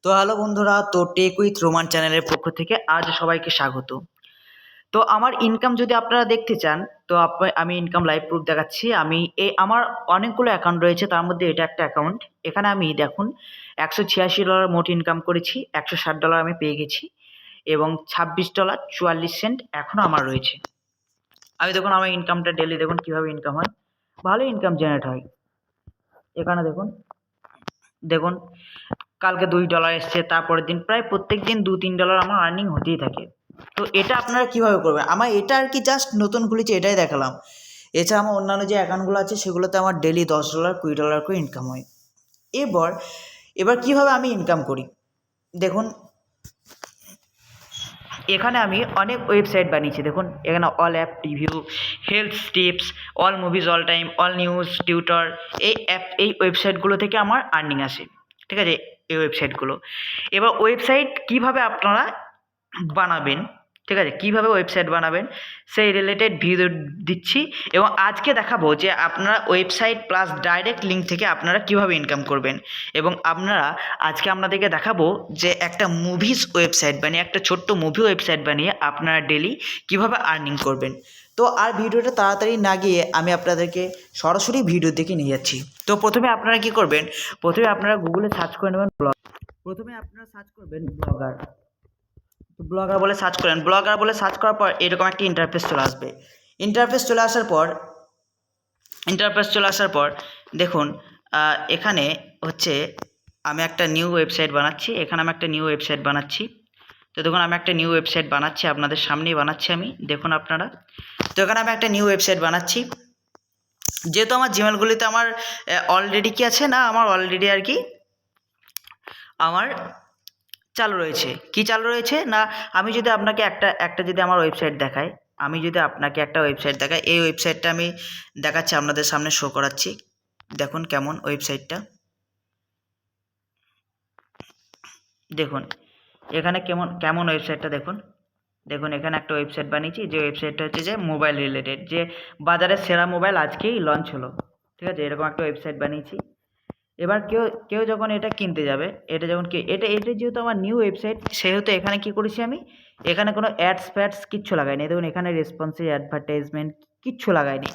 তো হ্যালো বন্ধুরা, তো টেক উইথ রোমান চ্যানেলের পক্ষ থেকে আজ সবাইকে স্বাগত। তো আমার ইনকাম যদি আপনারা দেখতে চান, তো আমি ইনকাম লাইভ প্রুফ দেখাচ্ছি। আমার অনেকগুলো অ্যাকাউন্ট রয়েছে, তার মধ্যে এটা একটা অ্যাকাউন্ট। এখানে আমি দেখুন $186 মোট ইনকাম করেছি, $160 আমি পেয়ে গেছি এবং $26.44 এখনও আমার রয়েছে। আমি দেখুন আমার ইনকামটা ডেলি দেখুন কীভাবে ইনকাম হয়, ভালো ইনকাম জেনারেট হয়। এখানে দেখুন দেখুন কালকে $2 এসছে, তারপরের দিন প্রায় প্রত্যেক দিন $2-3 আমার আর্নিং হতেই থাকে। তো এটা আপনারা কিভাবে করবেন? আমার এটা আর কি জাস্ট নতুন খুলেছি, এটাই দেখালাম। এছাড়া আমার অন্যান্য যে অ্যাকাউন্টগুলো আছে সেগুলোতে আমার ডেলি $10 $20 করে ইনকাম হয়। এবার এবার কিভাবে আমি ইনকাম করি দেখুন, এখানে আমি অনেক ওয়েবসাইট বানিয়েছি। দেখুন এখানে all app review, health tips, all movies all time, all news, tutor, এই ওয়েবসাইটগুলো থেকে আমার আর্নিং আসে। ঠিক আছে, এই ওয়েবসাইটগুলো। এবার ওয়েবসাইট কিভাবে আপনারা বানাবেন, ঠিক আছে, কিভাবে ওয়েবসাইট বানাবেন সেই রিলেটেড ভিডিও দিচ্ছি এবং আজকে দেখাবো যে আপনারা ওয়েবসাইট প্লাস ডাইরেক্ট লিঙ্ক থেকে আপনারা কিভাবে ইনকাম করবেন। এবং আজকে আপনাদেরকে দেখাবো যে একটা মুভিজ ওয়েবসাইট বানিয়ে, একটা ছোট্ট মুভি ওয়েবসাইট বানিয়ে আপনারা ডেলি কিভাবে আর্নিং করবেন। তো আর ভিডিওটা তাড়াতাড়ি না গিয়ে আমি আপনাদেরকে সরাসরি ভিডিও দেখে নিয়ে যাচ্ছি। তো প্রথমে আপনারা কি করবেন, প্রথমে আপনারা গুগলে সার্চ করে নেবেন প্রথমে আপনারা সার্চ করবেন ব্লগার। তো ব্লগার বলে সার্চ করেন, ব্লগার বলে সার্চ করার পর এরকম একটা ইন্টারফেস চলে আসবে। ইন্টারফেস চলে আসার পর দেখুন এখানে হচ্ছে আমি একটা নিউ ওয়েবসাইট বানাচ্ছি। তো দেখুন আমি একটা নিউ ওয়েবসাইট বানাচ্ছি, আপনাদের সামনেই বানাচ্ছি আমি, দেখুন আপনারা। তো এখানে আমি একটা নিউ ওয়েবসাইট বানাচ্ছি। যেহেতু আমার জিমেলগুলিতে আমার অলরেডি কি আছে না, আমার অলরেডি আর কি আমার চালু রয়েছে না। আমি যদি আপনাকে একটা যদি আমার ওয়েবসাইট দেখাই, এই ওয়েবসাইটটা আমি দেখাচ্ছি, আপনাদের সামনে শো করাচ্ছি। দেখুন কেমন ওয়েবসাইটটা, দেখুন এখানে কেমন ওয়েবসাইটটা দেখুন। এখানে একটা ওয়েবসাইট বানিয়েছি, যে ওয়েবসাইটটা হচ্ছে যে মোবাইল রিলেটেড, যে বাজারের সেরা মোবাইল আজকেই লঞ্চ হলো। ঠিক আছে, এরকম একটা ওয়েবসাইট বানিয়েছি। এবার কেউ যখন এটা কিনতে যাবে, এটা যেহেতু আমার নিউ ওয়েবসাইট, সেহেতু এখানে কি করেছি আমি, এখানে কোনো অ্যাডস ফ্যাডস কিচ্ছু লাগাইনি। দেখুন এখানে রেসপন্সিভ অ্যাডভার্টাইজমেন্ট কিচ্ছু লাগাইনি।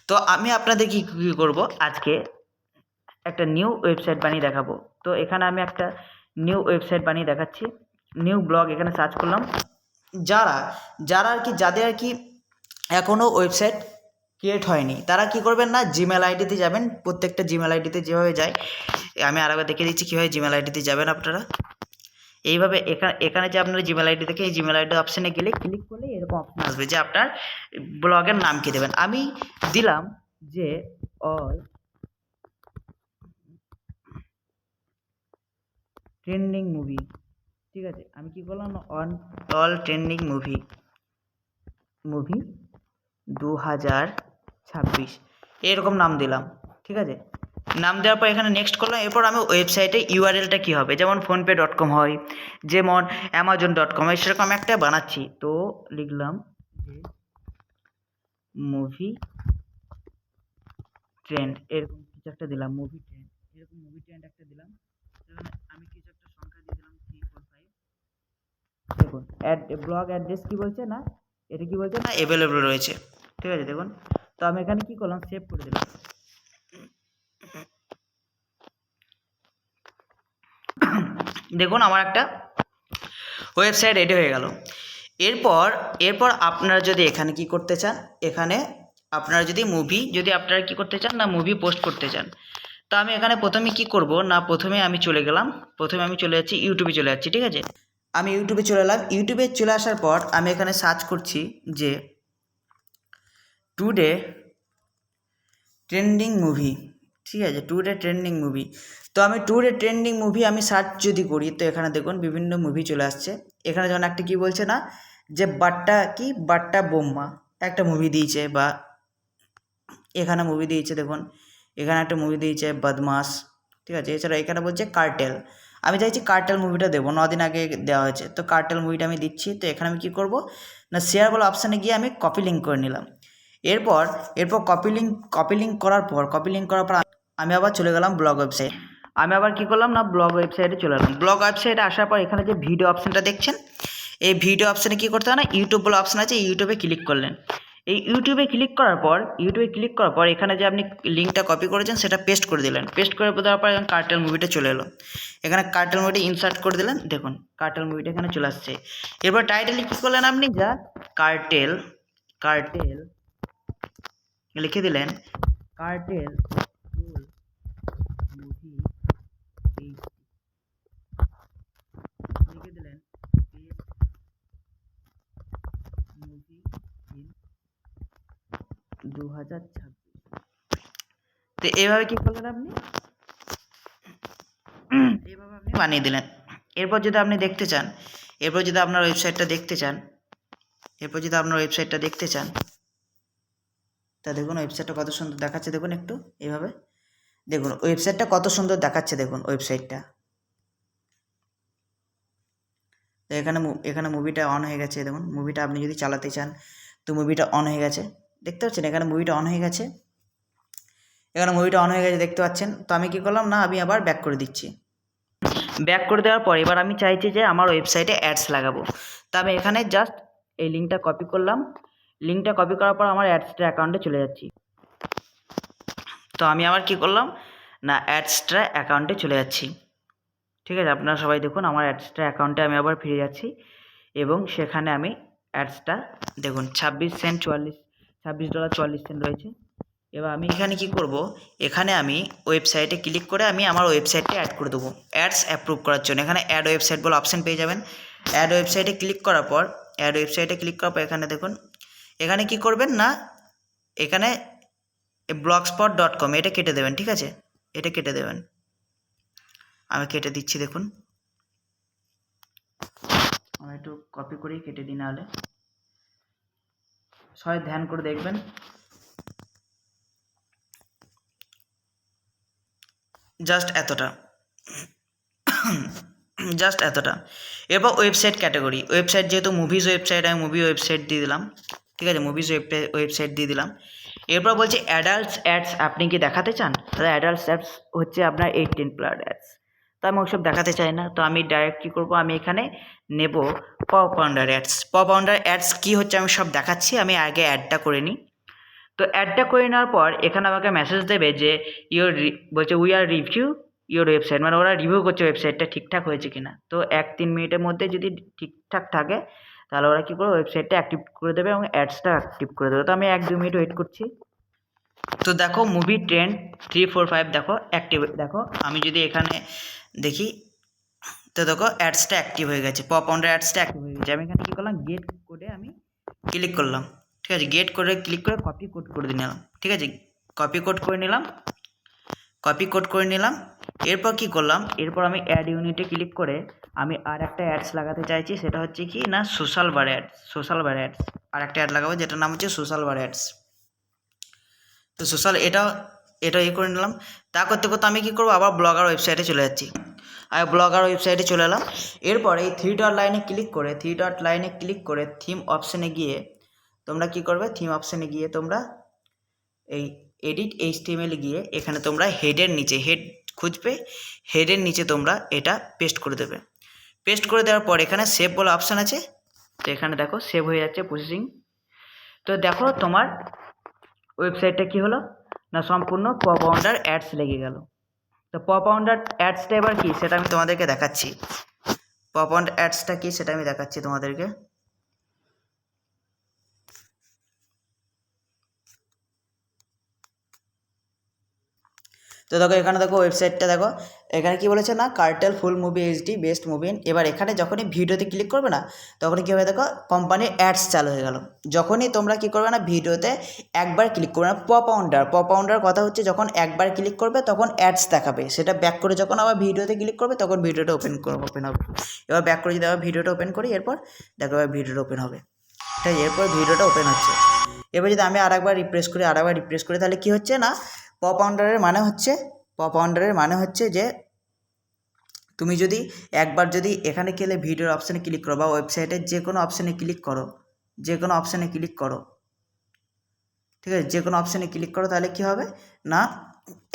তো আমি আপনাদের কী করব, আজকে একটা নিউ ওয়েবসাইট বানিয়ে দেখাবো। তো এখানে আমি একটা নিউ ওয়েবসাইট বানিয়ে দেখাচ্ছি, নিউ ব্লগ এখানে সার্চ করলাম। যাদের আর কি এখনও ওয়েবসাইট ক্রিয়েট হয়নি, তারা কি করবেন না, জিমেল আইডিতে যাবেন। প্রত্যেকটা জিমেল আইডিতে যেভাবে যায়, আমি আরেকবার দেখিয়ে দিচ্ছি কীভাবে জিমেল আইডিতে যাবেন আপনারা। এইভাবে এখানে যে আপনারা জিমেল আইডি থেকে এই জিমেল আইডি অপশানে গেলে ক্লিক করলে এরকম অপশান আসবে যে আপনার ব্লগের নাম কী দেবেন। আমি দিলাম যে অল ট্রেন্ডিং মুভি। ঠিক আছে, আমি কি করলাম, অল ট্রেন্ডিং মুভি 2026 এরকম নাম দিলাম। ঠিক আছে, নাম দেওয়ার পর এখানে নেক্সট করলাম। এরপর আমি ওয়েবসাইটে ইউআরএলটা কী হবে, যেমন ফোনপে.com হয়, যেমন অ্যামাজন.com হয়, সেরকম একটা বানাচ্ছি। তো লিখলাম যে মুভি ট্রেন্ড, এরকম কিছু একটা দিলাম, মুভি ট্রেন্ড একটা দিলাম। আমি কিছু একটা সংখ্যা দিয়ে দিলাম 345। দেখুন ব্লগ অ্যাড্রেস কি বলছে না, এটা কি বলছে না, অ্যাভেলেবল রয়েছে। ঠিক আছে, দেখুন। তো আমি এখানে কি করলাম, সেভ করে দিলাম। দেখুন আমার একটা ওয়েবসাইট রেডি হয়ে গেল। এরপর আপনারা যদি এখানে কি করতে চান, এখানে আপনারা যদি আপনারা কি করতে চান না, মুভি পোস্ট করতে চান। তো আমি এখানে প্রথমে কি করব না, প্রথমে আমি চলে যাচ্ছি ইউটিউবে চলে যাচ্ছি। ঠিক আছে, আমি ইউটিউবে চলে এলাম। ইউটিউবে চলে আসার পর আমি এখানে সার্চ করছি যে টুডে ট্রেন্ডিং মুভি। ঠিক আছে, টুডে ট্রেন্ডিং মুভি। তো আমি টুডে ট্রেন্ডিং মুভি আমি সার্চ যদি করি, তো এখানে দেখুন বিভিন্ন মুভি চলে আসছে। এখানে যেমন একটা কি বলছে না, যে বাট্টা বোম্মা একটা মুভি দিয়েছে, বা এখানে মুভি দিয়েছে, দেখুন এখানে একটা মুভি দিয়েছে বদমাস। ঠিক আছে, এছাড়া এখানে বলছে কার্টেল। আমি চাইছি কার্টেল মুভিটা দেবো, 9 দিন আগে দেওয়া হয়েছে। তো কার্টেল মুভিটা আমি দিচ্ছি। তো এখানে আমি কী করবো না, শেয়ার বলে অপশানে গিয়ে আমি কপি লিঙ্ক করে নিলাম। এরপর কপি লিঙ্ক করার পর আমি আবার চলে গেলাম ব্লগ ওয়েবসাইট। আমি আবার কি করলাম না ব্লগ ওয়েবসাইটে চলে এলাম। ব্লগ ওয়েবসাইটে আসার পর এখানে যে ভিডিও অপশানটা দেখছেন, এই ভিডিও অপশানে কী করতে হয় না, ইউটিউব বলে অপশান আছে, ইউটিউবে ক্লিক করলেন। এই ইউটিউবে ক্লিক করার পর এখানে যে আপনি লিঙ্কটা কপি করেছেন সেটা পেস্ট করে দিলেন। পেস্ট করে দেওয়ার পর এখানে কার্টেল মুভিটা চলে এলো। এখানে কার্টেল মুভিটা ইনসার্ট করে দিলেন, দেখুন কার্টেল মুভিটা এখানে চলে আসছে। এরপর টাইটেলে কী করলেন আপনি, যা কার্টেল লিখে দিলেন, কার্টেল মুভি লিখে দিলেন, মুভি ইন 2026। তো এইভাবে কি করলেন আপনি, এইভাবে আপনি বানিয়ে দিলেন। এরপর যদি আপনি দেখতে চান, এরপর যদি আপনার ওয়েবসাইটটা দেখতে চান, তা দেখুন ওয়েবসাইটটা কত সুন্দর দেখাচ্ছে, দেখুন একটু এইভাবে দেখুন ওয়েবসাইটটা কত সুন্দর দেখাচ্ছে, দেখুন ওয়েবসাইটটা। তো এখানে মুভিটা অন হয়ে গেছে, দেখুন মুভিটা আপনি যদি চালাতে চান তো মুভিটা অন হয়ে গেছে, দেখতে পাচ্ছেন এখানে মুভিটা অন হয়ে গেছে, দেখতে পাচ্ছেন। তো আমি কি করলাম না, আমি আবার ব্যাক করে দিচ্ছি। ব্যাক করে দেওয়ার পর এবার আমি চাইছি যে আমার ওয়েবসাইটে অ্যাডস লাগাবো। তো আমি এখানে জাস্ট এই লিঙ্কটা কপি করলাম, লিঙ্কটা কপি করার পর আমার অ্যাডসটা অ্যাকাউন্টে চলে যাচ্ছি। তো আমি আবার কি করলাম না, অ্যাডসটা অ্যাকাউন্টে চলে যাচ্ছি। ঠিক আছে, আপনারা সবাই দেখুন আমার অ্যাডসটা অ্যাকাউন্টে আমি আবার ফিরে যাচ্ছি এবং সেখানে আমি অ্যাডসটা দেখুন $26.44 রয়েছে। এবার আমি এখানে কি করব, এখানে আমি ওয়েবসাইটে ক্লিক করে আমি আমার ওয়েবসাইটে অ্যাড করে দেবো অ্যাডস অ্যাপ্রুভ করার জন্য। এখানে অ্যাড ওয়েবসাইট বলে অপশান পেয়ে যাবেন। অ্যাড ওয়েবসাইটে ক্লিক করার পর এখানে দেখুন, এখানে কি করবেন না, এখানে blogspot.com এটা কেটে দেবেন। ঠিক আছে, এটা কেটে দেবেন, আমি কেটে দিচ্ছি। দেখুন আমি একটু কপি করেই কেটে দিই, নাহলে সবাই ধ্যান করে দেখবেন। জাস্ট এতটা। এরপর ওয়েবসাইট ক্যাটাগরি, ওয়েবসাইট যেহেতু মুভিজ ওয়েবসাইট, আমি মুভি ওয়েবসাইট দিয়ে দিলাম। ঠিক আছে, মুভিজ ওয়েবসাইট দিয়ে দিলাম। এরপর বলছে অ্যাডাল্টস অ্যাডস আপনি কি দেখাতে চান, তাহলে অ্যাডাল্টস অ্যাডস হচ্ছে আপনার 18+ অ্যাডস। তো আমি ওসব দেখাতে চাই না, তো আমি ডাইরেক্ট কী করবো, আমি এখানে নেব পপাউন্ডার অ্যাডস কী হচ্ছে আমি সব দেখাচ্ছি। আমি আগে অ্যাডটা করে নিই। তো অ্যাডটা করে নেওয়ার পর এখানে আমাকে মেসেজ দেবে যে বলছে we are review your website, মানে ওরা রিভিউ করছে ওয়েবসাইটটা ঠিকঠাক হয়েছে কিনা। তো 1-3 মিনিটের মধ্যে যদি ঠিকঠাক থাকে তাহলে ওরা কী করে ওয়েবসাইটটা অ্যাক্টিভ করে দেবে এবং অ্যাডসটা অ্যাক্টিভ করে দেবে। তো আমি 1-2 মিনিট ওয়েট করছি। তো দেখো মুভি ট্রেন্ড 3-4-5 দেখো অ্যাক্টিভ, দেখো আমি যদি এখানে দেখি তো দেখো অ্যাডসটা অ্যাক্টিভ হয়ে গেছে, পপাউন্ডার অ্যাডসটা অ্যাক্টিভ হয়ে গেছে। আমি এখানে কী করলাম, গেট কোডে আমি ক্লিক করলাম। ঠিক আছে, গেট করে ক্লিক করে কপি কোড করে নিলাম। ঠিক আছে, কপি কোড করে নিলাম। এরপর কি করলাম, এরপর আমি অ্যাড ইউনিটে ক্লিক করে আমি আর একটা অ্যাডস লাগাতে চাইছি, সেটা হচ্ছে কি না সোশ্যাল বার অ্যাডস। আর একটা অ্যাড লাগাবো যেটার নাম হচ্ছে সোশ্যাল বার অ্যাডস। তো এটা করে নিলাম। তা করতে করতে আমি কী করবো, আবার ব্লগার ওয়েবসাইটে চলে যাচ্ছি। আর ব্লগার ওয়েবসাইটে চলে এলাম। এরপর এই 3 ডট লাইনে ক্লিক করে থিম অপশানে গিয়ে তোমরা কি করবে, থিম অপশানে গিয়ে তোমরা এই এডিট HTML গিয়ে এখানে তোমরা হেডের নিচে হেড খুঁজবে, হেডের নিচে তোমরা এটা পেস্ট করে দেবে। পেস্ট করে দেওয়ার পর এখানে সেভ বলে অপশান আছে, তো এখানে দেখো সেভ হয়ে যাচ্ছে প্রসেসিং। তো দেখো তোমার ওয়েবসাইটটা কি হলো না, সম্পূর্ণ পপাউন্ডার অ্যাডস লেগে গেল। তো পপাউন্ডার অ্যাডসটা এবার কি সেটা আমি তোমাদেরকে দেখাচ্ছি। পপাউন্ডার অ্যাডসটা কি সেটা আমি দেখাচ্ছি তোমাদেরকে। তো দেখো এখানে দেখো ওয়েবসাইটটা দেখো, এখানে কি বলেছে না cartel full movie HD best movie. এবার এখানে যখনই ভিডিওতে ক্লিক করবে না তখনই কী হবে দেখো কোম্পানির অ্যাডস চালু হয়ে গেল। যখনই তোমরা কী করবে না ভিডিওতে একবার ক্লিক করবে না, পপাউন্ডার কথা হচ্ছে যখন একবার ক্লিক করবে তখন অ্যাডস দেখাবে, সেটা ব্যাক করে যখন আবার ভিডিওতে ক্লিক করবে তখন ভিডিওটা ওপেন হবে। এবার ব্যাক করে যদি আবার ভিডিওটা ওপেন করি, এরপর দেখো এবার ভিডিওটা ওপেন হবে। ঠিক আছে, এরপর ভিডিওটা ওপেন হচ্ছে। এবার যদি আমি আরেকবার রিফ্রেশ করি তাহলে কি হচ্ছে না পপাউন্ডারের মানে হচ্ছে যে তুমি যদি একবার যদি এখানে গেলে ভিডিওর অপশানে ক্লিক করো বা ওয়েবসাইটের যে কোনো অপশানে ক্লিক করো, ঠিক আছে, যে কোনো অপশানে ক্লিক করো তাহলে কি হবে না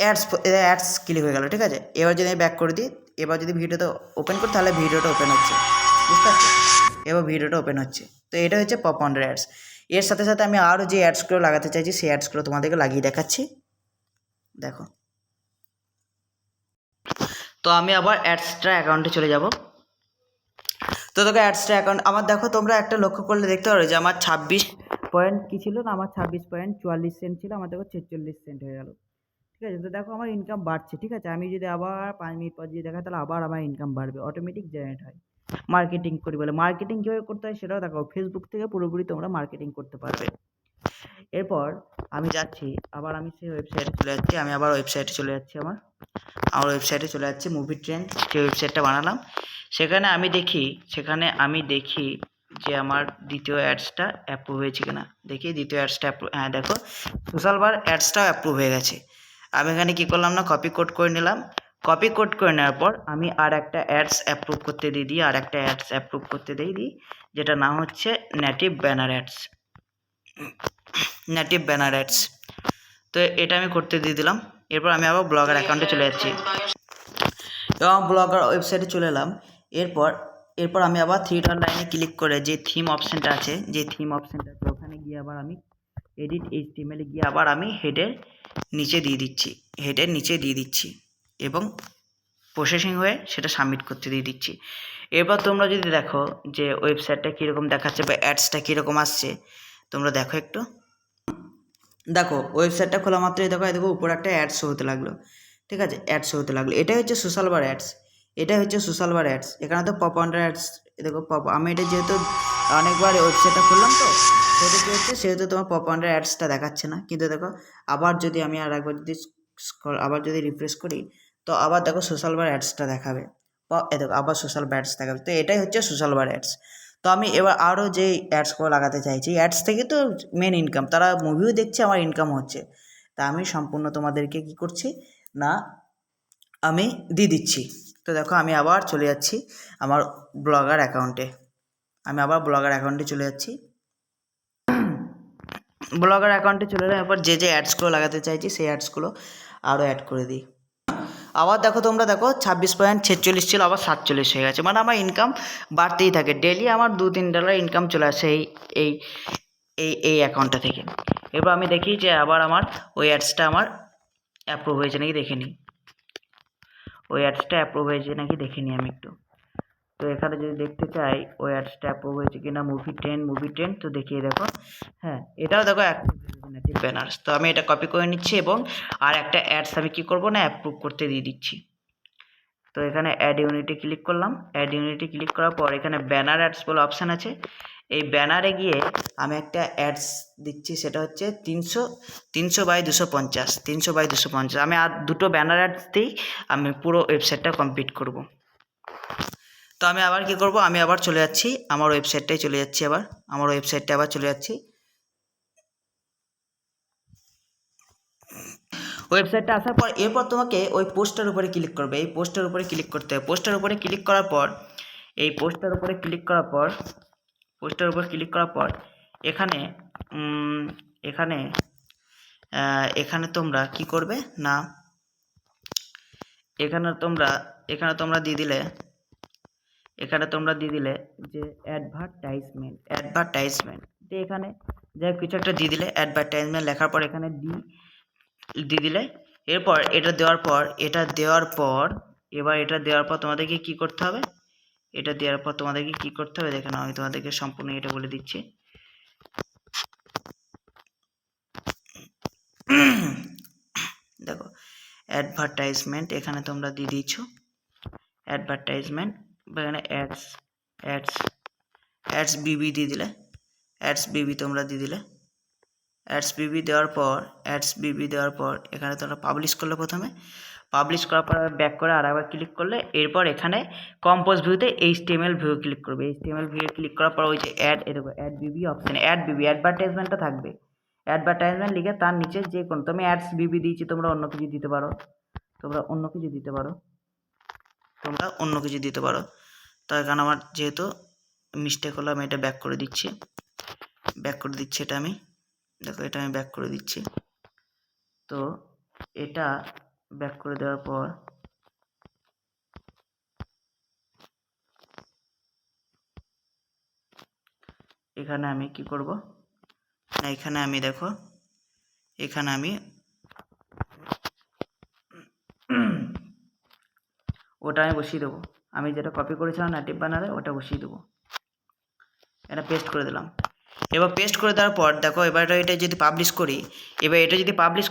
অ্যাডস ক্লিক হয়ে গেল, ঠিক আছে। এবার যদি আমি ব্যাক করে দিই, এবার যদি ভিডিওটা ওপেন করি তাহলে ভিডিওটা ওপেন হচ্ছে, বুঝতে পারছো? এবার ভিডিওটা ওপেন হচ্ছে। তো এটা হচ্ছে পপ আন্ডার অ্যাডস। এর সাথে সাথে আমি আরও যে অ্যাডসগুলো লাগাতে চাইছি সেই অ্যাডসগুলো তোমাদেরকে লাগিয়ে দেখাচ্ছি, দেখো। তো আমি আবার অ্যাডসটা অ্যাকাউন্টে চলে যাব। তো দেখো অ্যাডসটা অ্যাকাউন্ট আমার, দেখো তোমরা একটা লক্ষ্য করলে দেখতে পারো যে আমার 26 পয়েন্ট কী ছিল না, আমার 26.44 ছিল, আমার দেখো 46 হয়ে গেল, ঠিক আছে। তো দেখো আমার ইনকাম বাড়ছে, ঠিক আছে। আমি যদি আবার 5 মিনিট পর যদি দেখা তাহলে আবার আমার ইনকাম বাড়বে, অটোমেটিক জেনারেট হয়। মার্কেটিং করি বলে, মার্কেটিং কীভাবে করতে হয় সেটাও দেখো, ফেসবুক থেকে পুরোপুরি তোমরা মার্কেটিং করতে পারবে। এরপর আমি যাচ্ছি, আবার আমি সেই ওয়েবসাইটে চলে যাচ্ছি, আমি আবার ওয়েবসাইটে চলে যাচ্ছি, আমার ওয়েবসাইটে চলে যাচ্ছি, মুভি ট্রেন্ড যে ওয়েবসাইটটা বানালাম সেখানে আমি দেখি যে আমার দ্বিতীয় অ্যাডসটা অ্যাপ্রুভ হয়েছে কিনা, দেখি দ্বিতীয় অ্যাডসটা অ্যাপ্রুভ, হ্যাঁ দেখো সোশ্যাল বার অ্যাডসটাও অ্যাপ্রুভ হয়ে গেছে। আমি এখানে কী করলাম না, কপি কোড করে নিলাম। কপি কোড করে নেওয়ার পর আমি আর একটা অ্যাডস অ্যাপ্রুভ করতে দিই, আর একটা অ্যাডস অ্যাপ্রুভ করতে দিই, যেটা নাম হচ্ছে নেটিভ ব্যানার অ্যাডস। তো এটা আমি করতে দিয়ে দিলাম। এরপর আমি আবার ব্লগার অ্যাকাউন্টে চলে যাচ্ছি এবং ব্লগার ওয়েবসাইটে চলে এলাম। এরপর আমি আবার 3 ডট লাইনে ক্লিক করে যে থিম অপশানটা আছে ওখানে গিয়ে আবার আমি এডিট HTML গিয়ে আবার আমি হেডের নিচে দিয়ে দিচ্ছি এবং প্রসেসিং হয়ে সেটা সাবমিট করতে দিয়ে দিচ্ছি। এরপর তোমরা যদি দেখো যে ওয়েবসাইটটা কীরকম দেখাচ্ছে বা অ্যাডসটা কীরকম আসছে, তোমরা দেখো একটু, দেখো ওয়েবসাইটটা খোলা মাত্রই দেখো উপরে একটা অ্যাডস হতে লাগলো, ঠিক আছে। অ্যাডস হতে লাগলো, এটাই হচ্ছে সোশ্যাল বার অ্যাডস। এখানে তো পপ আন্ডার অ্যাডস, দেখো পপ, আমি এটা যেহেতু অনেকবার ওয়েবসাইটটা খুললাম তো সেটা কী হচ্ছে, সেহেতু তোমার পপ আন্ডার অ্যাডসটা দেখাচ্ছে না। কিন্তু দেখো আবার যদি আমি আর একবার যদি আবার যদি রিফ্রেশ করি তো আবার দেখো সোশ্যাল বার অ্যাডসটা দেখাবে, দেখো আবার সোশ্যাল বার অ্যাডস দেখাবে। তো এটাই হচ্ছে সোশ্যাল বার অ্যাডস। তো আমি এবার আরও যে অ্যাডসগুলো লাগাতে চাইছি, অ্যাডস থেকে তো মেন ইনকাম, তারা মুভিও দেখছে, আমার ইনকাম হচ্ছে। তা আমি সম্পূর্ণ তোমাদেরকে কী করছি না, আমি দিয়ে দিচ্ছি। তো দেখো আমি আবার চলে যাচ্ছি আমার ব্লগার অ্যাকাউন্টে, চলে যাচ্ছি। ব্লগার অ্যাকাউন্টে চলে এলাম। এরপর যে অ্যাডসগুলো লাগাতে চাইছি সেই অ্যাডসগুলো আরও অ্যাড করে দিই। আবার দেখো তোমরা দেখো 26.46 ছিল, আবার 47 হয়ে গেছে, মানে আমার ইনকাম বাড়তেই থাকে। ডেলি আমার $2-3 ইনকাম চলে আসে এই এই অ্যাকাউন্টটা থেকে। এবার আমি দেখি যে আবার আমার ওই অ্যাডসটা আমার অ্যাপ্রুভ হয়েছে নাকি দেখে নিই, আমি একটু। তো এখানে যদি দেখতে চাই ওই অ্যাডসটা অ্যাপ্রুভ হয়েছে কিনা, মুভি ট্রেন্ড তো দেখিয়ে দেখো, হ্যাঁ এটাও দেখো নেটিভ ব্যানার্স। তো আমি এটা কপি করে নিচ্ছি এবং আর একটা অ্যাডস আমি কী করবো না, অ্যাপ্রুভ করতে দিয়ে দিচ্ছি। তো এখানে অ্যাড ইউনিটে ক্লিক করলাম, ক্লিক করার পর এখানে ব্যানার অ্যাডস বলে অপশান আছে। এই ব্যানারে গিয়ে আমি একটা অ্যাডস দিচ্ছি, সেটা হচ্ছে 300x250, আমি আর দুটো ব্যানার অ্যাডস দিই, আমি পুরো ওয়েবসাইটটা কমপ্লিট করব। তো আমি আবার কি করব, আমি আবার চলে যাচ্ছি আমার ওয়েবসাইটটায় চলে যাচ্ছি, ওয়েবসাইটটা আসার পর এরপর তোমাকে ওই পোস্টের উপরে ক্লিক করবে, এই পোস্টের উপরে ক্লিক করতে হবে। পোস্টের উপরে ক্লিক করার পর এখানে এখানে তোমরা কি করবে না, এখানে তোমরা দিয়ে দিলে যে অ্যাডভার্টাইজমেন্ট তো এখানে যাই কিছু একটা দিয়ে দিলে, অ্যাডভার্টাইজমেন্ট লেখার পর এখানে দিয়ে দিলে। এরপর এটা দেওয়ার পর তোমাদেরকে কি করতে হবে, দেখে নাও, আমি তোমাদেরকে সম্পূর্ণ এটা বলে দিচ্ছি। দেখো অ্যাডভার্টাইজমেন্ট এখানে তোমরা দিয়ে দিচ্ছ, এখানে অ্যাডস বিবি দিয়ে দিলে, তোমরা দিয়ে দিলে। অ্যাডস বিবি দেওয়ার পর এখানে তোমরা পাবলিশ করলে, প্রথমে পাবলিশ করার পর ব্যাক করে আর একবার ক্লিক করলে, এরপর এখানে কম্পোজ ভিউতে HTML ভিউ ক্লিক করবে। HTML ভিউ ক্লিক করার পর ওই যে অ্যাড বিবি অপশানে অ্যাডভার্টাইজমেন্টটা থাকবে, অ্যাডভার্টাইজমেন্ট লিখে তার নিচে যে কোনো, তুমি অ্যাডস বিবি দিয়েছি, তোমরা অন্য কিছু দিতে পারো, তো এখানে আমার যেহেতু মিস্টেক হলো আমি এটা ব্যাক করে দিচ্ছি, এটা আমি ব্যাক করে দিচ্ছি। তো এটা ব্যাক করে দেওয়ার পর এখানে আমি কি করব না, এখানে আমি দেখো, এখানে আমি ওটা আমি বসিয়ে দেবো। আমি যেটা কপি করেছিলাম নেটিভ ব্যানারে ওটা বসিয়ে দেবো। এটা পেস্ট করে দিলাম। এবার পেস্ট করে দেওয়ার পর দেখো, এবার এটা যদি পাবলিশ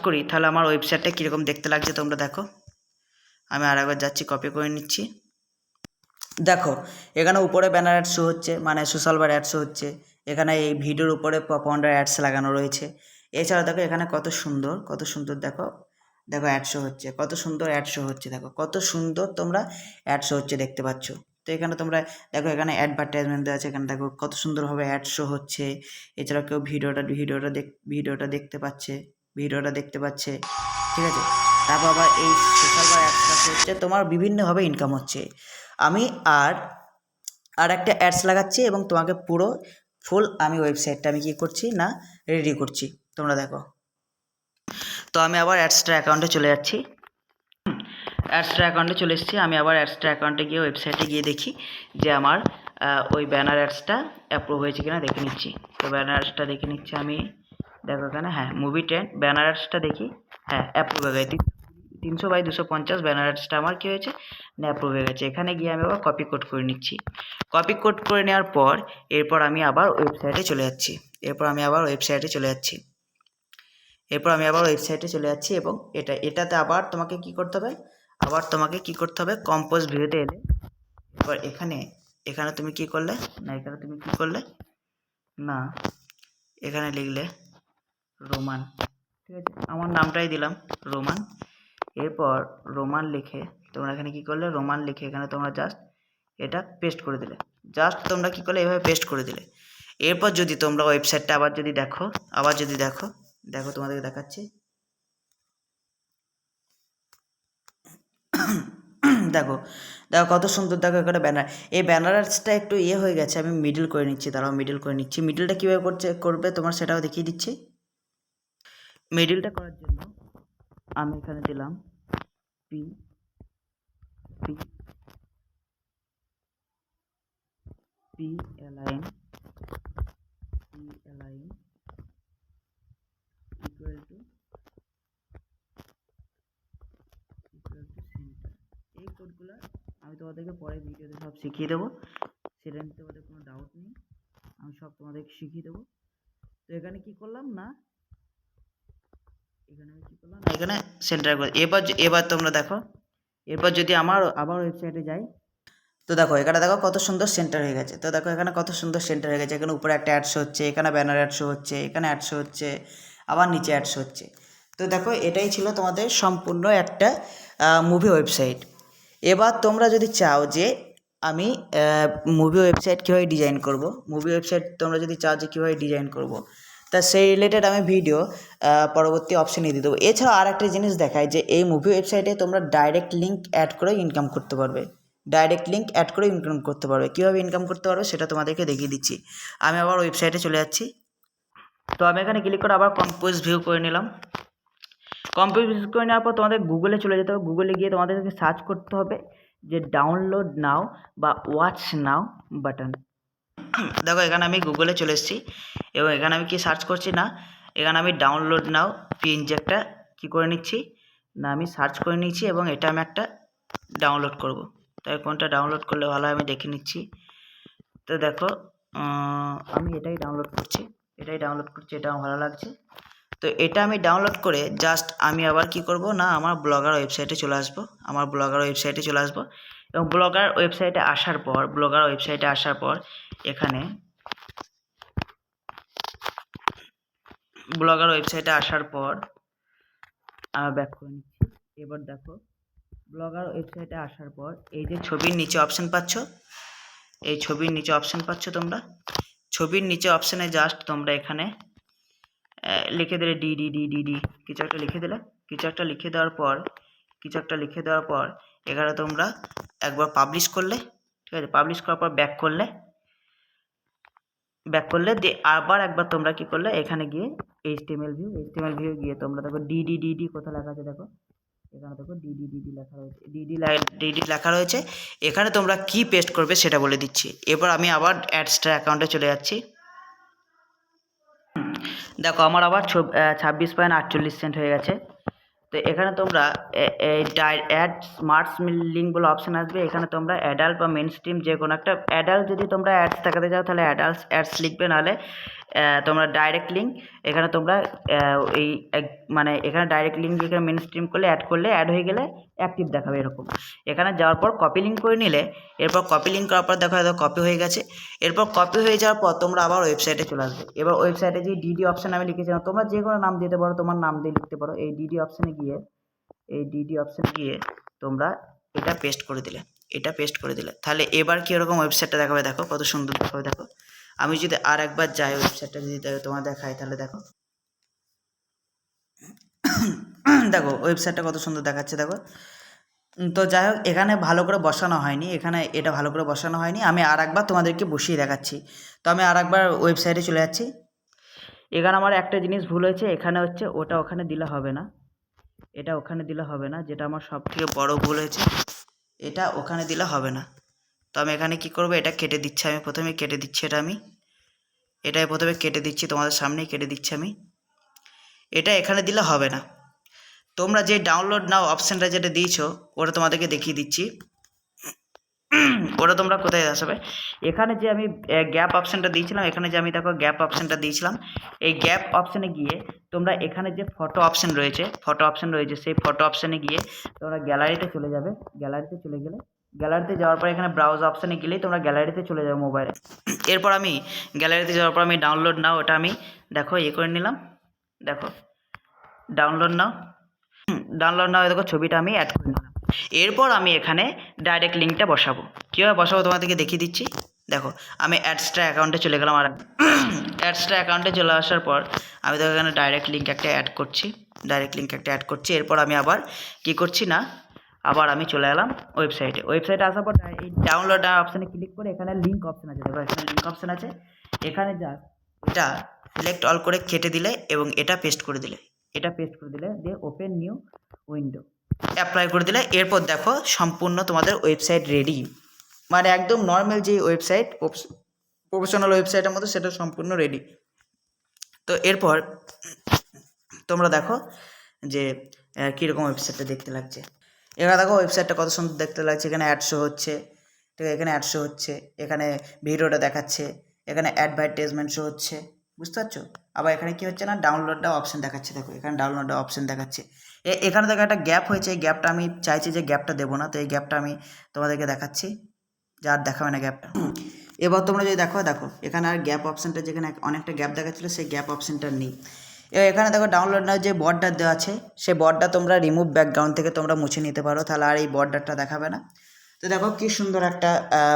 করি, তাহলে আমার ওয়েবসাইটটা কীরকম দেখতে লাগছে তোমরা দেখো। আমি আরেকবার যাচ্ছি, কপি করে নিচ্ছি। দেখো এখানে উপরে ব্যানার অ্যাড শো হচ্ছে, মানে সোশ্যাল বার অ্যাড শো হচ্ছে। এখানে এই ভিডিওর উপরে পপকর্নের অ্যাডস লাগানো রয়েছে। এছাড়া দেখো এখানে কত সুন্দর দেখো অ্যাড শো হচ্ছে, কত সুন্দর অ্যাড শো হচ্ছে, দেখো কত সুন্দর তোমরা অ্যাড শো হচ্ছে দেখতে পাচ্ছ। তো এখানে তোমরা দেখো, এখানে অ্যাডভার্টাইজমেন্ট দেওয়া আছে, এখানে দেখো কত সুন্দরভাবে অ্যাড শো হচ্ছে। এছাড়া কেউ ভিডিওটা দেখতে পাচ্ছে, ঠিক আছে। তারপর আবার এই সোশ্যাল বার অ্যাডসটা হচ্ছে তোমার বিভিন্নভাবে ইনকাম হচ্ছে। আমি আর একটা অ্যাডস লাগাচ্ছি এবং তোমাকে পুরো ফুল আমি ওয়েবসাইটটা আমি কী করছি না রেডি করছি, তোমরা দেখো। তো আমি আবার অ্যাডসটার অ্যাকাউন্টে চলে যাচ্ছি। অ্যাডসটার অ্যাকাউন্টে চলে এসেছি। আমি আবার অ্যাডসটার অ্যাকাউন্টে গিয়ে ওয়েবসাইটে গিয়ে দেখি যে আমার ওই ব্যানার অ্যাডসটা অ্যাপ্রুভ হয়েছে কিনা দেখে নিচ্ছি। তো ব্যানার অ্যাডসটা দেখে নিচ্ছি আমি, দেখো এখানে হ্যাঁ মুভি ট্রেন্ড ব্যানার অ্যাডসটা দেখি, হ্যাঁ অ্যাপ্রুভ হয়ে গেছে। 300/250 ব্যানার অ্যাডসটা আমার কী হয়েছে না অ্যাপ্রুভ হয়ে গেছে। এখানে গিয়ে আমি আবার কপি কোড করে নিচ্ছি। কপি কোড করে নেওয়ার পর এরপর আমি আবার ওয়েবসাইটে চলে যাচ্ছি। এরপর আমি আবার ওয়েবসাইটে চলে যাচ্ছি এবং এটাতে আবার তোমাকে কি করতে হবে, কম্পোজ ভিউতে এলে এবার এখানে তুমি কি করলে না, এখানে লিখলে রোমান, ঠিক আছে, আমার নামটাই দিলাম রোমান। এরপর রোমান লিখে তোমরা এখানে কি করলে, রোমান লিখে এখানে তোমরা জাস্ট এটা পেস্ট করে দিলে। তোমরা কি করলে, এভাবে পেস্ট করে দিলে। এরপর যদি তোমরা ওয়েবসাইটটা আবার যদি দেখো তোমাদেরকে দেখাচ্ছি। দেখো কত সুন্দর, দেখো এখানে ব্যানার। এই ব্যানারসটা একটু হয়ে গেছে, আমি মিডল করে নিচ্ছি, মিডলটা কীভাবে করবে তোমার সেটাও দেখিয়ে দিচ্ছি। মিডলটা করার জন্য আমি এখানে দিলাম P align equal to centre. এই কোডগুলো আমি তোমাদেরকে পরে ভিডিওতে সব শিখিয়ে দেবো, সেটা নিয়ে তোমাদের কোনো ডাউট নেই, আমি সব তোমাদেরকে শিখিয়ে দেবো। তো এখানে কি করলাম না, এখানে সেন্টার করে এবার তোমরা দেখো। এরপর যদি আমার আবার ওয়েবসাইটে যাই, তো দেখো এখানে দেখো কত সুন্দর সেন্টার হয়ে গেছে। তো দেখো এখানে কত সুন্দর সেন্টার হয়ে গেছে। এখানে উপরে একটা অ্যাডশো হচ্ছে, এখানে ব্যানার অ্যাডশো হচ্ছে, এখানে অ্যাডশো হচ্ছে, আবার নিচে অ্যাডশো হচ্ছে। তো দেখো এটাই ছিল তোমাদের সম্পূর্ণ একটা মুভি ওয়েবসাইট। এবার তোমরা যদি চাও যে আমি মুভি ওয়েবসাইট কীভাবে ডিজাইন করব, তোমরা যদি চাও যে কীভাবে ডিজাইন করব, তা সেই রিলেটেড আমি ভিডিও পরবর্তী অপশানে দিয়ে দেবো। এছাড়াও আর একটা জিনিস দেখায় যে এই মুভি ওয়েবসাইটে তোমরা ডাইরেক্ট লিঙ্ক অ্যাড করে ইনকাম করতে পারবে। কীভাবে ইনকাম করতে পারবে সেটা তোমাদেরকে দেখিয়ে দিচ্ছি। আমি আবার ওয়েবসাইটে চলে যাচ্ছি। তো আমি এখানে ক্লিক করে আবার কম্পোজ ভিউ করে নিলাম। কম্পোজ ভিউ করে নেওয়ার পর তোমাদের গুগলে চলে যেতে হবে। গুগলে গিয়ে তোমাদেরকে সার্চ করতে হবে যে ডাউনলোড নাও বা ওয়াচ নাও বাটন। দেখো এখানে আমি গুগলে চলে এসেছি এবং এখানে আমি কি সার্চ করছি না, এখানে আমি ডাউনলোড নাও পিএনজি একটা কী করে নিচ্ছি না, আমি সার্চ করে নিচ্ছি এবং এটা আমি একটা ডাউনলোড করব। তাই কোনটা ডাউনলোড করলে ভালো হয় আমি দেখে নিচ্ছি। তো দেখো আমি এটাই ডাউনলোড করছি, এটা আমার ভালো লাগছে। তো এটা আমি ডাউনলোড করে জাস্ট আমি আবার কি করব না, আমার ব্লগার ওয়েবসাইটে চলে আসবো এবং ব্লগার ওয়েবসাইটে আসার পর এখানে আমি ব্যাক করে নিচ্ছি। এবার দেখো ব্লগার ওয়েবসাইটে আসার পর এই যে ছবির নিচে অপশান পাচ্ছ, তোমরা ছবির নিচে অপশানে জাস্ট তোমরা এখানে লিখে দিলে ডি কিছু একটা লিখে দেওয়ার পর এখানে তোমরা একবার পাবলিশ করলে, ঠিক আছে, পাবলিশ করার পর ব্যাক করলে ব্যাক করলে দিয়ে আবার একবার তোমরা কি করলে এখানে গিয়ে এইচটিএমএল ভিউ গিয়ে তোমরা দেখো ডিডি কোথায় লেখা আছে দেখো, এখানে দেখো ডিডি লেখা রয়েছে, ডিডি লেখা রয়েছে। এখানে তোমরা কি পেস্ট করবে সেটা বলে দিচ্ছি। এবার আমি আবার অ্যাডস্টার অ্যাকাউন্টে চলে যাচ্ছি। দেখো আমার আবার 26.48 হয়ে গেছে। তো এখানে তোমরা অ্যাড স্মার্ট লিঙ্ক বলে অপশান আসবে, এখানে তোমরা অ্যাডাল্ট বা মেন স্ট্রিম যে কোনো একটা অ্যাডাল্ট যদি তোমরা অ্যাডস দেখাতে চাও তাহলে অ্যাডস লিখবে, নাহলে তোমরা ডাইরেক্ট লিঙ্ক এখানে তোমরা এই মানে এখানে ডাইরেক্ট লিঙ্ক যেখানে মেন স্ট্রিম করলে অ্যাড হয়ে গেলে অ্যাক্টিভ দেখাবে এরকম। এখানে যাওয়ার পর কপি লিঙ্ক করে নিলে, এরপর কপি লিঙ্ক করার পর দেখো কপি হয়ে গেছে। এরপর কপি হয়ে যাওয়ার পর তোমরা আবার ওয়েবসাইটে চলে আসবে। এবার ওয়েবসাইটে যে ডিডি অপশান আমি লিখেছিলাম, তোমরা যে কোনো নাম দিতে পারো, তোমার নাম দিয়ে লিখতে পারো। এই ডিডি অপশানে গিয়ে তোমরা এটা পেস্ট করে দিলে, তাহলে এবার কীরকম ওয়েবসাইটটা দেখাবে দেখো, কত সুন্দর দেখাবে দেখো। আমি যদি আর একবার যাই ওয়েবসাইটটা যদি তোমার দেখাই তাহলে দেখো দেখো ওয়েবসাইটটা কত সুন্দর দেখাচ্ছে দেখো। তো যাই হোক, এখানে ভালো করে বসানো হয়নি, এটা ভালো করে বসানো হয়নি। আমি আর একবার তোমাদেরকে বসিয়ে দেখাচ্ছি। তো আমি আর একবার ওয়েবসাইটে চলে যাচ্ছি। এখানে আমার একটা জিনিস ভুল হয়েছে, এখানে হচ্ছে ওটা ওখানে দিলে হবে না, এটা ওখানে দিলে হবে না, যেটা আমার সব থেকে বড় ভুল হয়েছে, এটা ওখানে দিলে হবে না। তো আমি এখানে কি করব, এটা কেটে দিচ্ছি, আমি প্রথমে কেটে দিচ্ছি, এটাই প্রথমে কেটে দিচ্ছি, তোমাদের সামনেই কেটে দিচ্ছি আমি। এটা এখানে দিলে হবে না। তোমরা যে ডাউনলোড নাও অপশানটা যেটা দিয়েছো ওটা তোমাদেরকে দেখিয়ে দিচ্ছি। ওটা তোমরা কোথায় আসবে, এখানে যে আমি গ্যাপ অপশানটা দিয়েছিলাম, এখানে যে আমি দেখো গ্যাপ অপশানটা দিয়েছিলাম, এই গ্যাপ অপশানে গিয়ে তোমরা এখানে যে ফটো অপশান রয়েছে সেই ফটো অপশানে গিয়ে তোমরা গ্যালারিতে চলে যাবে। গ্যালারিতে যাওয়ার পর এখানে ব্রাউজ অপশানে গেলেই তোমরা গ্যালারিতে চলে যাবে মোবাইলে। এরপর আমি গ্যালারিতে যাওয়ার পর আমি ডাউনলোড নাও ওটা আমি দেখো করে নিলাম, দেখো ডাউনলোড নাও দেখো ছবিটা আমি অ্যাড করে নিলাম। এরপর আমি এখানে ডাইরেক্ট লিঙ্কটা বসাবো। কীভাবে বসাবো তোমাদেরকে দেখিয়ে দিচ্ছি। দেখো আমি অ্যাডস্টার অ্যাকাউন্টে চলে গেলাম, আর অ্যাডস্টার অ্যাকাউন্টে চলে আসার পর আমি দেখো এখানে ডাইরেক্ট লিঙ্ক একটা অ্যাড করছি। এরপর আমি আবার কি করছি না, আবার আমি চলে এলাম ওয়েবসাইটে আসার পর এই ডাউনলোড অপশানে ক্লিক করে এখানে লিঙ্ক অপশান আছে, দেখো এখানে লিঙ্ক অপশান আছে, এখানে এটা সিলেক্ট অল করে কেটে দিলে এবং এটা পেস্ট করে দিলে দিয়ে ওপেন নিউ উইন্ডো অ্যাপ্লাই করে দিলে, এরপর দেখো সম্পূর্ণ তোমাদের ওয়েবসাইট রেডি। মানে একদম নর্মাল যে ওয়েবসাইট, প্রফেশনাল ওয়েবসাইটের মতো, সেটা সম্পূর্ণ রেডি। তো এরপর তোমরা দেখো যে কীরকম ওয়েবসাইটটা দেখতে লাগছে। এবার দেখো ওয়েবসাইটটা কত সুন্দর দেখতে লাগছে। এখানে অ্যাড শো হচ্ছে, ঠিক আছে, এখানে ভিডিওটা দেখাচ্ছে, এখানে অ্যাডভার্টাইজমেন্ট শো হচ্ছে, বুঝতে পারছো। আবার এখানে কি হচ্ছে না, ডাউনলোড অপশান দেখাচ্ছে, দেখো এখানে ডাউনলোড অপশান দেখাচ্ছে। এখানে দেখো একটা গ্যাপ হয়েছে, এই গ্যাপটা আমি চাইছি যে গ্যাপটা দেবো না, তো এই গ্যাপটা আমি তোমাদেরকে দেখাচ্ছি, যার দেখাবে না গ্যাপটা। এবার তোমরা যদি দেখো এখানে আর গ্যাপ অপশানটা, যেখানে অনেকটা গ্যাপ দেখাচ্ছিলো সেই গ্যাপ অপশানটা নেই। এবার এখানে দেখো ডাউনলোড না যে বর্ডার দেওয়া আছে, সেই বর্ডার তোমরা রিমুভ ব্যাকগ্রাউন্ড থেকে তোমরা মুছে নিতে পারো, তাহলে আর এই বর্ডারটা দেখাবে না। তো দেখো কী সুন্দর একটা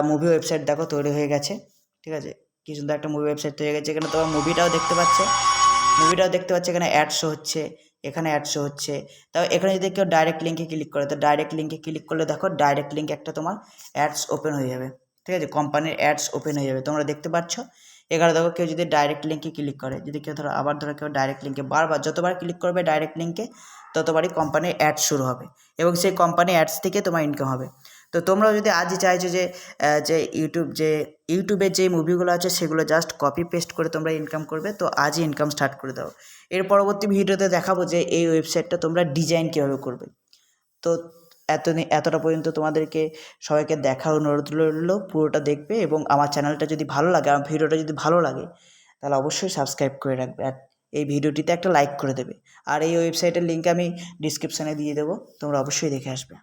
মুভি ওয়েবসাইট দেখো তৈরি হয়ে গেছে, ঠিক আছে, কী সুন্দর একটা মুভি ওয়েবসাইট তৈরি হয়ে গেছে। এখানে তোমার মুভিটাও দেখতে পাচ্ছে, এখানে অ্যাড শো হচ্ছে, তাও এখানে যদি কেউ ডাইরেক্ট লিঙ্কে ক্লিক করে, তো ডাইরেক্ট লিঙ্কে ক্লিক করলে দেখো ডাইরেক্ট লিঙ্ক একটা তোমার অ্যাডস ওপেন হয়ে যাবে, ঠিক আছে, কোম্পানির অ্যাডস ওপেন হয়ে যাবে, তোমরা দেখতে পাচ্ছ। এখানে দেখো কেউ যদি ডাইরেক্ট লিঙ্কে ক্লিক করে, যদি কেউ কেউ ডাইরেক্ট লিঙ্কে বারবার যতবার ক্লিক করবে ডাইরেক্ট লিঙ্কে, ততবারই কোম্পানির অ্যাডস শুরু হবে এবং সেই কোম্পানির অ্যাডস থেকে তোমার ইনকাম হবে। তো তোমরাও যদি আজই চাইছো যে ইউটিউবের যে মুভিগুলো আছে সেগুলো জাস্ট কপি পেস্ট করে তোমরা ইনকাম করবে, তো আজই ইনকাম স্টার্ট করে দাও। এর পরবর্তী ভিডিওতে দেখাবো যে এই ওয়েবসাইটটা তোমরা ডিজাইন কীভাবে করবে। তো এতটা পর্যন্ত তোমাদেরকে সবাইকে দেখার অনুরোধ রইল, পুরোটা দেখবে এবং আমার চ্যানেলটা যদি ভালো লাগে, আমার ভিডিওটা যদি ভালো লাগে, তাহলে অবশ্যই সাবস্ক্রাইব করে রাখবে আর এই ভিডিওটিতে একটা লাইক করে দেবে। আর এই ওয়েবসাইটের লিঙ্ক আমি ডিসক্রিপশানে দিয়ে দেবো, তোমরা অবশ্যই দেখে আসবে।